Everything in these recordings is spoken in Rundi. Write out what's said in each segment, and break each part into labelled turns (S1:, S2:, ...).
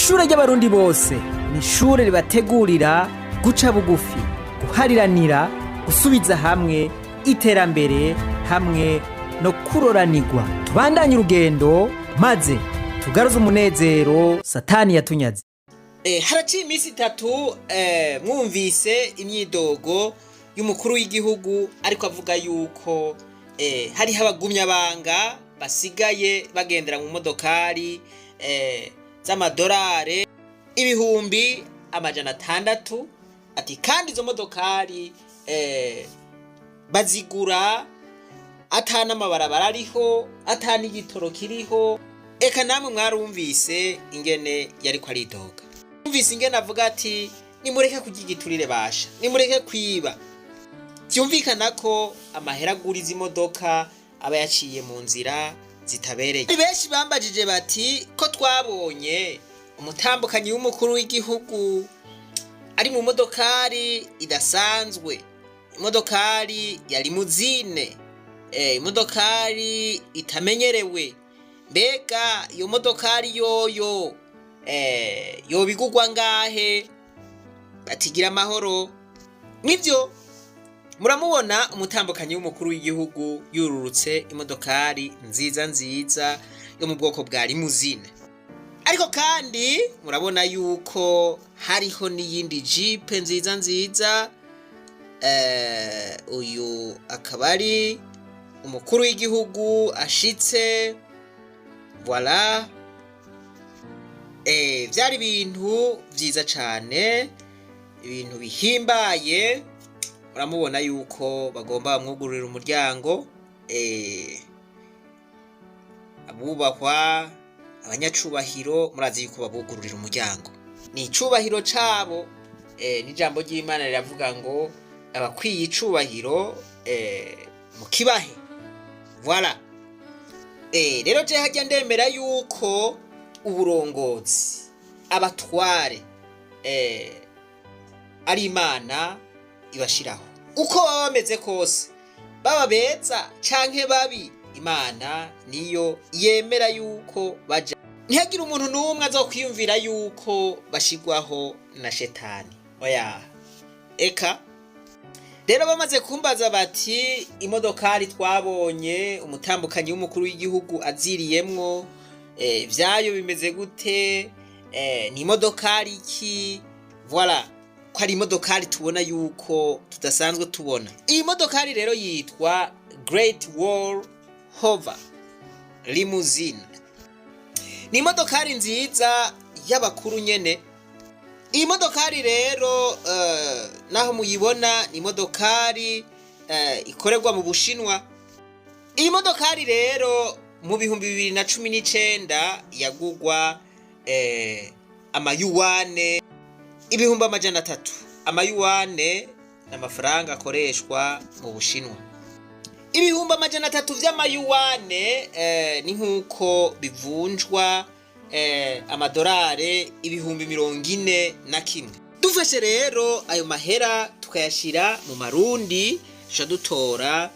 S1: ishure ry'abarundi bose ni ishure ribategurira guca bugufi, guhariranira, gusubiza hamwe, iterambere hamwe no kuroranirwa. Tubandanye urugendo maze tugaruze umunezero satani yatunyaze. Haraciye iminsi 3 mwumvise imyidogo y'umukuru w'igihugu ariko avuga yuko hariho abagumyabanga basigaye bagendera mu modokari z'amadolari 600,000 ati kandi izo modokari bazigura atana amabarabara ariho atana igitoro kiriho. Eka namwe mwarumvise ingene yariko aridoga, mwumvise ingene avuga ati nimureke kugigiturire basha, nimureke kwiba. Byumvikana ko amahera aguriza imodoka aba yaciye mu nzira zitabereye. Benshi bambajije bati ko twabonye umutambukanyi w'umukuru w'igihugu ari mu modokari idasanzwe, imodokari ya limuzine, imodokari itamenyerewe. Mbega iyo modokari yoyo yobigurwa ngahe? Batigira amahoro. Nivyo muramubona umutambukanyi w'umukuru w'igihugu yururutse imodokari nziza yo mu bwoko bwa limuzine. Ariko kandi murabona yuko hariho n'iyindi Jeep nziza uyu akaba ari umukuru w'igihugu ashitse. Voilà. Vyari ibintu vyiza cane, ibintu bihimbaye. Muramubona yuko bagomba bamwugururira umuryango. Abubahwa, abanyacubahiro murazi yuko babugururira umuryango, ni icubahiro cabo. N'ijambo ry'Imana riravuga ngo abakwiye icubahiro mukibahe. Voilà. Rero je hajya ndemera yuko uburongozi, abatware ari Imana ibashiraho. Uko baba bameze kose, baba beza canke babi, Imana niyo yemera yuko baja. Ntihagire umuntu n'umwe azokwiyumvira yuko bashigwaho na shetani. Oya. Eka rero bamaze kumbaza bati imodokari twabonye umutambukanyi w'umukuru w'igihugu aziriyemwo, vyayo bimeze gute? Ni imodokari iki? Voilà, ko ari imodokari tubona yuko tudasanzwe tubona. Iyi modokari rero yitwa Great Wall Hover Limousine. Ni imodokari nziza y'abakuru nyene. Iyi modokari rero naho muyibona ni imodokari ikorerwa mu Bushinwa. Iyi modokari rero mu 2019 yagugwa amayuwane 300,000. Amayuwane n'amafaranga akoreshwa mu Bushinwa. 300,000 vy'amayuwane ni nkuko bivunjwa amadolari 41,000. Dufashe rero ayo mahera tukayashira mu marundi, tuca dutora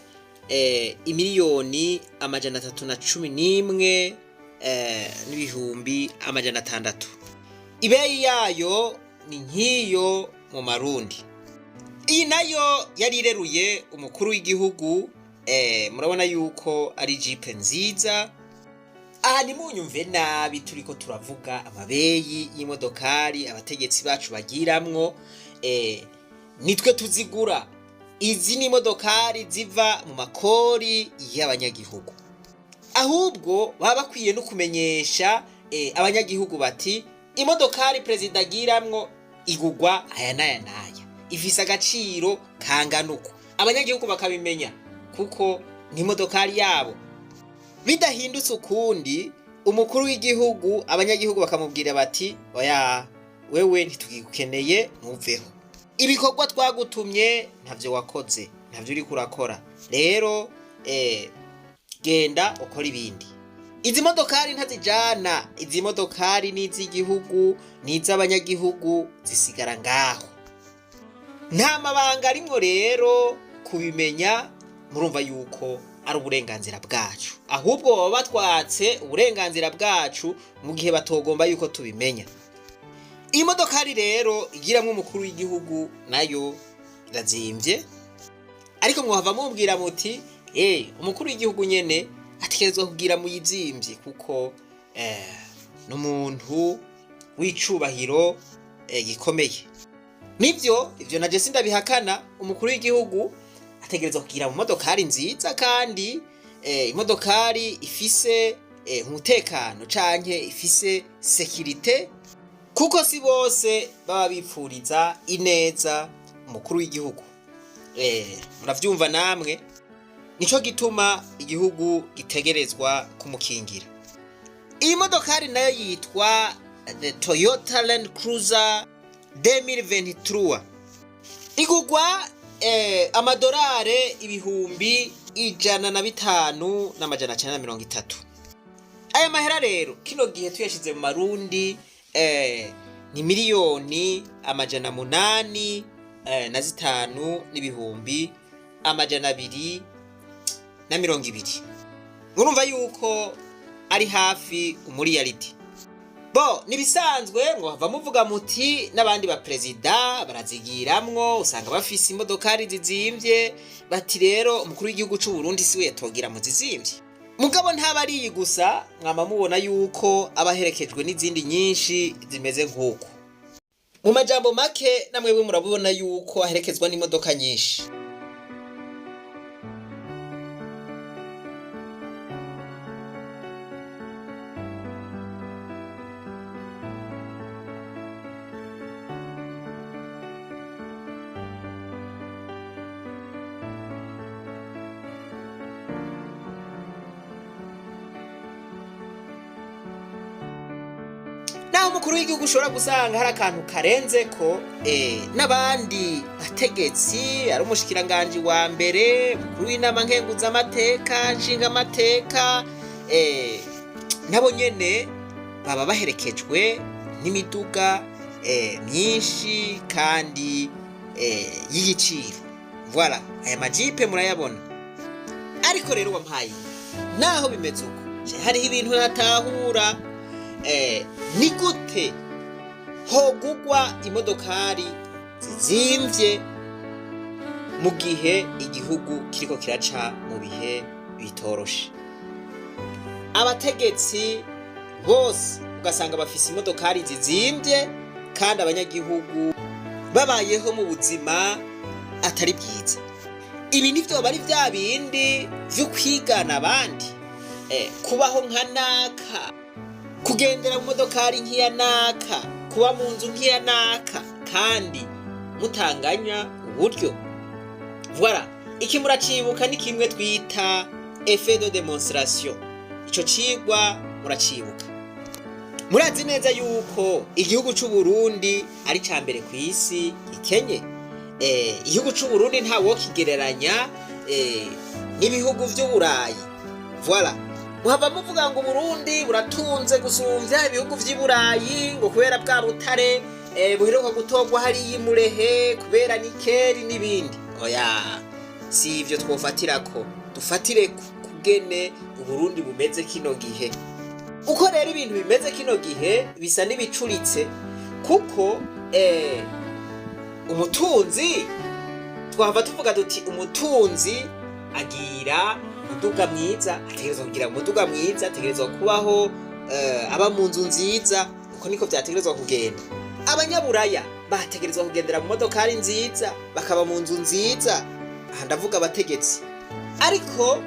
S1: 311,600,000. Ibeyi yayo ni nkiyo mu marundi. Iyi nayo yari ireruye umukuru w'igihugu. Murabona yuko ari Jeep nziza. Aha ni munyumve nabi turiko turavuga amabeyi y'imodokari abategetsi bacu bagiramwo. Nitwe tuzigura. Izi ni imodokari ziva mu makori y'abanyagihugu. Ahubwo baba bakwiye no kumenyesha abanyagihugu bati imodokari perezida agiramwo igugwa aya naya, ifise agaciro kanganuko. Abanyagihugu bakabimenya kuko ni imodokari yabo. Bidahindutse ukundi, umukuru w'igihugu abanyagihugu bakamubwira bati oya wewe ntitugikukeneye ntuveho, ibikorwa twagutumye ntavyo wakoze, ntavyo uri kurakora, rero genda ukora ibindi. Izi modokari ntazijana, izi modokari n'iz'igihugu n'iz'abanyagihugu zisigara ngaho. Nta mabanga arimwo rero kubimenya. Murumva yuko ari uburenganzira bwacu, ahubwo baba batwatse uburenganzira bwacu mu gihe batogomba yuko tubimenya. iyi modokari rero igiramwo umukuru w'igihugu nayo irazimvye, ariko mwohava mubwira muti umukuru w'igihugu nyene ategerezwa kugira muyizimvye kuko n'umuntu w'icubahiro gikomeye. Nivyo ivyo naje sindabihakana, umukuru w'igihugu ategerezwa kugira mu modokari nziza kandi imodokari ifise umutekano canke ifise sekirite, kuko si bose baba bipfuriza ineza umukuru w'igihugu. Muravyumva namwe, nico gituma igihugu gitegerezwa kumukingira. Iyi modokari nayo yitwa the Toyota Land Cruiser 2023, igugwa amadolari 105,930. Aya mahera rero kino gihe tuyashize mu marundi ni miliyoni 805,220. Murumva yuko ari hafi umuriyaridi. Bo nibisanzwe ngo hava muvuga muti n'abandi ba president barazigiramwo, usanga bafise imodokari zizimvye, bati rero umukuru w'igihugu c'u Burundi siwe yatogira mu zizimvye. Mugabo ntabari gusa, mwama mubona yuko abaherekejwe n'izindi nyinshi zimeze nk'uko. Mu majambo make namwe murabona yuko aherekezwa n'imodoka nyinshi. Naho umukuru w'igihugu ushobora gusanga hari akantu karenze ko n'abandi bategetsi, ari umushikiranganje wa mbere, umukuru w'inama nkenguzamateka, nshingamateka, nabo nyene baba baherekejwe n'imiduga myinshi kandi y'igiciro. Voilà, aya majipe murayabona. Ariko rero wampaye naho bimeze uko, hariho ibintu natahura. Ni gute hogugwa imodokari zizimvye mu gihe igihugu kiriko kiraca mu bihe bitoroshe? Abategetsi bose ugasanga bafise imodokari zizimvye kandi abanyagihugu babayeho mu buzima atari bwiza. Ibi nivyo bari vya bindi vyo kwigana abandi, kubaho nka naka, kugendera mu modokari nk'iya naka, kuba mu nzu nk'iya naka, kandi mutanganya uburyo. Voilà, iki muracibuka ni kimwe twita effet de démonstration. Ico cigwa muracibuka. Murazi neza yuko igihugu c'u Burundi ari ca mbere ku isi ikenye. Igihugu c'u Burundi nta wo kigereranya n'ibihugu vy'Uburayi. Voilà. Muhava muvuga ngo Burundi buratunze gusumvya ibihugu vy'Iburayi ngo kubera bwa butare buheruka gutogwa hari yimurehe kubera nikeri n'ibindi. Oya, si ivyo twofatirako, dufatire kugene Uburundi bumeze kino gihe. Uko rero ibintu bimeze kino gihe bisa n'ibicuritse, kuko umutunzi twava tuvuga duti umutunzi agira umuduga mwiza, ategerezwa kugira umuduga mwiza, ategerezwa kubaho aba mu nzu nziza, uko niko vyategerezwa kugenda. Abanyaburaya bategerezwa kugendera mu modokari nziza, bakaba mu nzu nziza. Aha ndavuga abategetsi. Ariko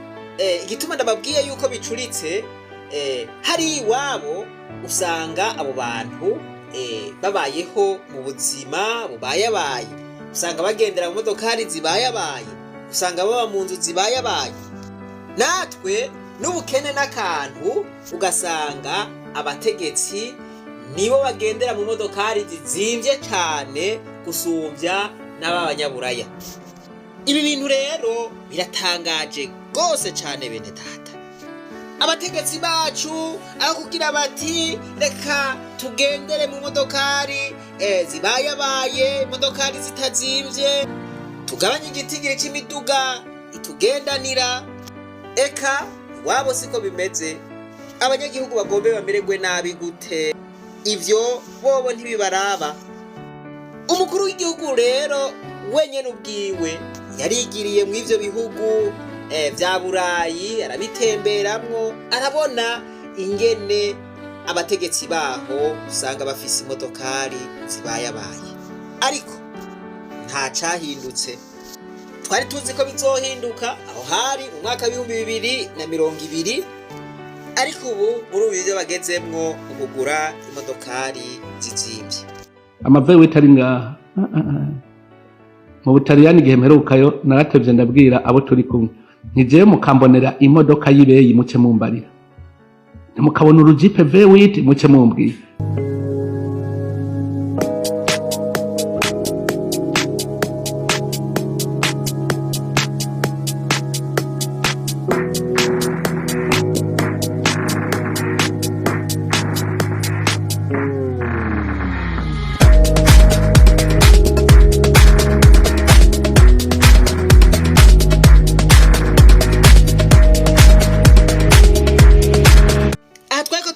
S1: igituma ndababwiye yuko bicuritse, hari iwabo usanga abo bantu babayeho mu buzima bubayabaye, usanga bagendera mu modokari zibayabaye, usanga baba mu nzu zibayabaye. Natwe n'ubukene n'akantu ugasanga abategetsi nibo bagendera mu modokari zizimvye cyane gusumvya n'abanyaburaya. Ibi bintu rero biratangaje gose cyane bene data. Abategetsi bacu aho kugira bati reka tugendere mu modokari zibayabaye, modokari zitazimvye, tugabanye igitigiri c'imiduga itugendanira, eka wabo siko bimeze. Abanyagihugu bagombe bamererwe nabi gute ivyo bobo ntibibaraba. Umukuru w'igihugu rero wenyene ubwiwe yarigiriye mu ivyo bihugu vya Burayi, arabitemberamwo, arabona ingene abategetsi baho usanga bafise imodokari zibayabaye. Ariko nta cahindutse. Twari tuzi ko bizohinduka aho hari umwaka w'2020, ariko ubu muri ubu ivyo bagezemwo ukugura imodokari zizimvye.
S2: Amavewe itari ngaha mu Butaliyani igihe mperukayo naratevye ndabwira abo turi kumwe ntijewe mukambonera imodoka y'ibeyi muce mumbarira, mukabona urujipe V8 muce mumbwira.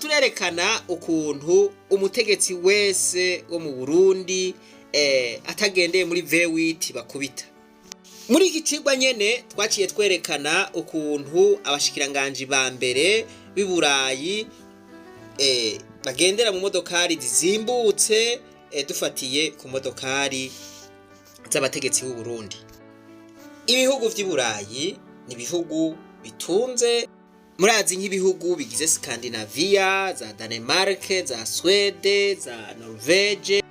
S1: Turerekana ukuntu umutegetsi wese wo mu Burundi atagendeye muri V8 bakubita. Muri iki cigwa nyene twaciye twerekana ukuntu abashikiranganje ba mbere b'Iburayi bagendera mu modokari zizimbutse, dufatiye ku modokari z'abategetsi b'u Burundi. Ibihugu vy'Iburayi ni ibihugu bitunze, murazi nk'ibihugu bigize Scandinavia, za Denmark, za Swede, za Norvege,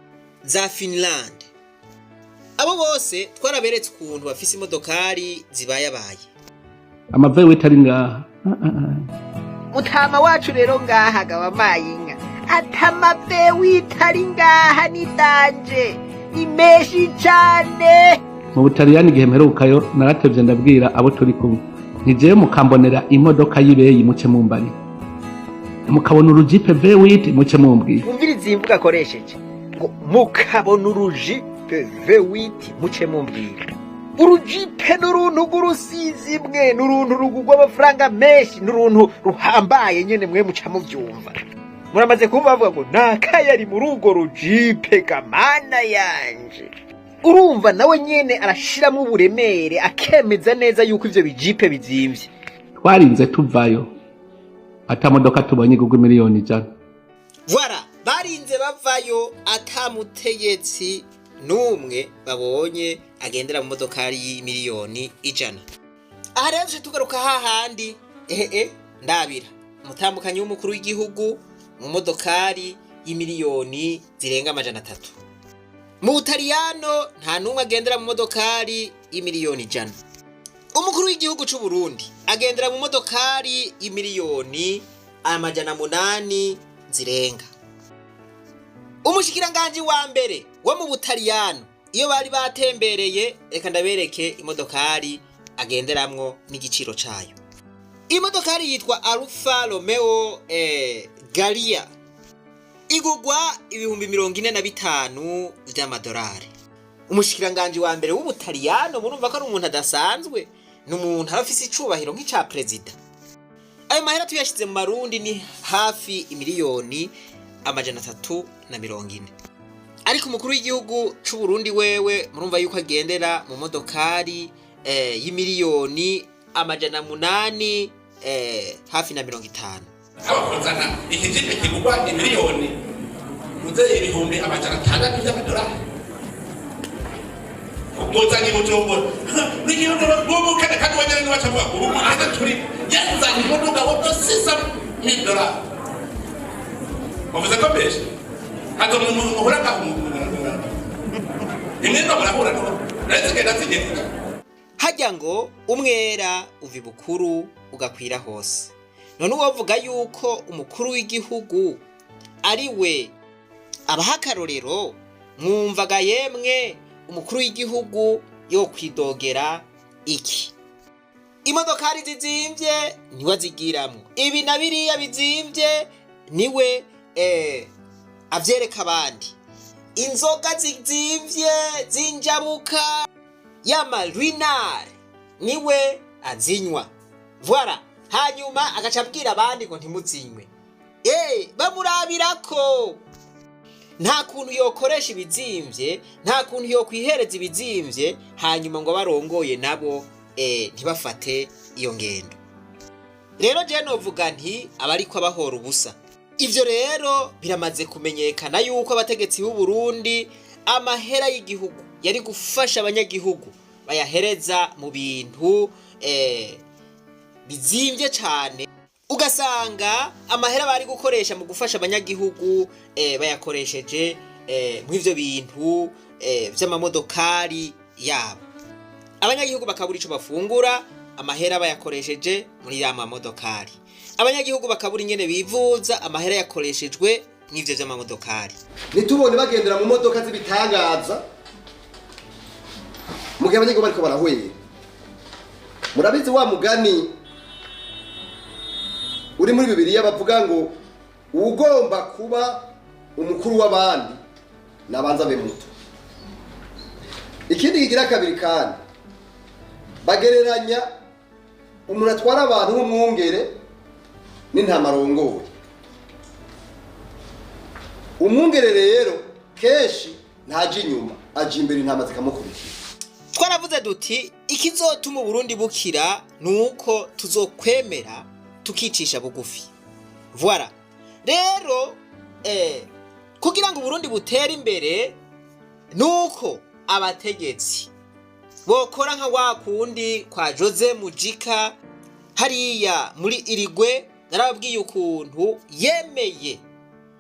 S1: za Finland. Abo bose twaraberetse ukuntu bafise imodokari zibayabaye.
S2: Amavewe itari ngaha
S3: mutama wacu rero ngaha gawamayinga atamavewe itari ngaha ni danje ni meshi cane.
S2: mu Butaliyani igihe mperukayo naratevye ndabwira abo turi kumwe ntijewe mukambonera imodoka y'ibeyi muce mumbarira, mukabona urujipe V8 muce mumbwira.
S3: Umviriza imvuga akoresheje ngo mukabona urujipe V8 muce mumbwira. Urujipe n'uruntu rw'urusizi mwe, n'uruntu rugugwa amafaranga menshi, n'uruntu ruhambaye nyene mwe muca muvyumva. Muramaze kumva bavuga ngo nakayari muri urwo rujipe kamana yanje. Urumva nawe nyene arashiramo uburemere akemeza neza yuko ivyo bijipe bizimvye.
S2: Twarinze tuvayo ata modoka tubonye igugwa miliyoni 100.
S1: Voilà, barinze bavayo ata mutegetsi numwe babonye agendera mu modokari y'imiliyoni 100. Aha rero tugaruka hahandi ndabira umutambukanyi w'umukuru w'igihugu mu modokari y'imiliyoni zirenga 300. Mu Butaliyano nta numwe agendera mu modokari y'imiliyoni 100. Umukuru w'igihugu c'u Burundi agendera mu modokari y'imiliyoni 800 zirenga. Umushikiranganje wa mbere wo mu Butaliyano iyo bari batembereye, reka ndabereke imodokari agenderamwo n'igiciro cayo. Imodokari yitwa Alfa Romeo Gallia, igugwa ibihumbi 45 vy'amadolari. Umushikiranganje wa mbere w'Ubutaliyano murumva ko ari umuntu adasanzwe, n'umuntu afise icubahiro nk'ica president. Ayo mahera tuyashize mu marundi ni hafi imiliyoni 340. Ariko umukuru w'igihugu c'u Burundi wewe murumva yuko agendera mu modokari y'imiliyoni 800 hafi na 50.
S4: Abakozana ikijipe kigugwa imiliyoni muze ibihumbi 600 by'amadolari. Muzanye mujombora n'igihugu bobo kandi wanyana ni bacavuga ubu aka turi yazanye imodoka woto $600,000. Bavuze ko beshe hato muhura ka imwenda murahura no ndetse ndategeka
S1: hajya ngo umwera uvi bukuru ugakwira hose. None uwovuga yuko umukuru w'igihugu ari we abahakarorero, mwumvaga yemwe umukuru w'igihugu yo kwidogera iki? Imodokari zizimvye niwe azigiramwo, ibi na biriya bizimvye niwe avyereka abandi. Inzoga zizimvye zinjabuka y'amarinari niwe azinywa. Voilà, hanyuma agaca abwira abandi ngo ntimuzinywe. Bamurabirako nta kuntu yokoresha ibizimvye, nta kuntu yokwihereza ibizimvye hanyuma ngo barongoye nabo ntibafate iyo ngendo. Rero je novuga nti abariko abahora ubusa. Ivyo rero biramaze kumenyekana yuko abategetsi b'u Burundi amahera y'igihugu yari gufasha abanyagihugu bayahereza mu bintu bizimvye cane, ugasanga amahera bari gukoresha mu gufasha abanyagihugu bayakoresheje mw'ivyo bintu vy'amamodokari yabo. Abanyagihugu bakabura ico bafungura, amahera bayakoresheje muri ya mamodokari. Abanyagihugu bakabura ingene bivuza, amahera yakoreshejwe mw'ivyo vy'amamodokari.
S5: Nitubone bagendera mu modoka z'ibitangaza mu gihe abanyagihugu bariko barahwera. Murabizi wa mugani uri muri Bibiliya bavuga ngo ugomba kuba umukuru w'abandi nabanza be muto. Ikindi kigira kabiri kandi bagereranya umuntu atwara abantu nk'umwungere n'intama arongoye. Umwungere rero keshi ntaje inyuma, aje imbere intama zikamukurikira.
S1: Twaravuze duti ikizotuma Burundi bukira nuko tuzokwemera tukicisha bugufi. Voilà. Rero kugira ngo Burundi butere imbere nuko abategetsi bokora nka wakundi kwa Jose Mujika hariya muri Irigwe. Narababwiye ukuntu yemeye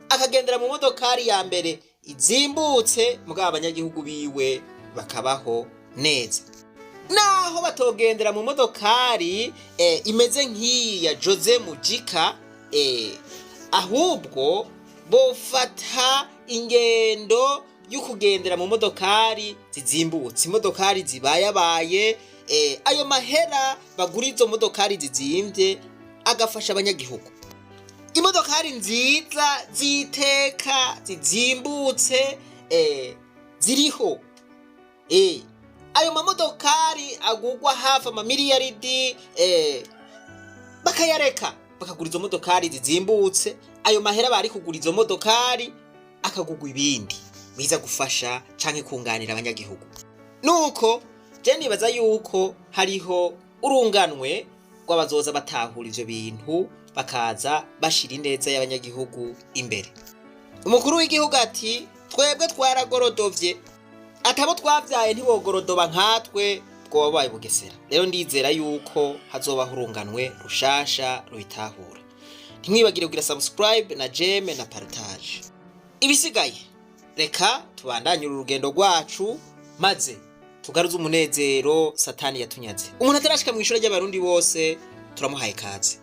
S1: akagendera mu modokari ya mbere izimbutse mugabo abanyagihugu biwe bakabaho neza. Naho batogendera mu modokari imeze nk'iyi ya Jose Mujika, ahubwo bofata ingendo y'ukugendera mu modokari zizimbutse, imodokari zibayabaye, ayo mahera bagura izo modokari zizimvye agafasha abanyagihugu. Imodokari nziza ziteka zizimbutse ziriho. Ayo mamodokari agugwa hafi amamiliyaridi bakayareka bakagura izo modokari zizimbutse, ayo mahera bari kugura izo modokari akagugwa ibindi biza gufasha canke kunganira abanyagihugu. Nuko je nibaza yuko hariho urunganwe rw'abazoza batahura ivyo bintu bakaza bashira ineza y'abanyagihugu imbere. Umukuru w'igihugu ati twebwe twaragorodovye, atabo twavyaye ntibogorodoba nkatwe bwobaye Bugesera. Rero ndizera yuko hazobaho urunganwe rushasha rubitahura. Ntimwibagire kugira subscribe na jeme na partage. Ibisigaye reka tubandanye urugendo rwacu maze tugaruze umunezero satani yatunyaze. Umuntu atarashika mu ishuri ry'abarundi bose turamuhaye kaze.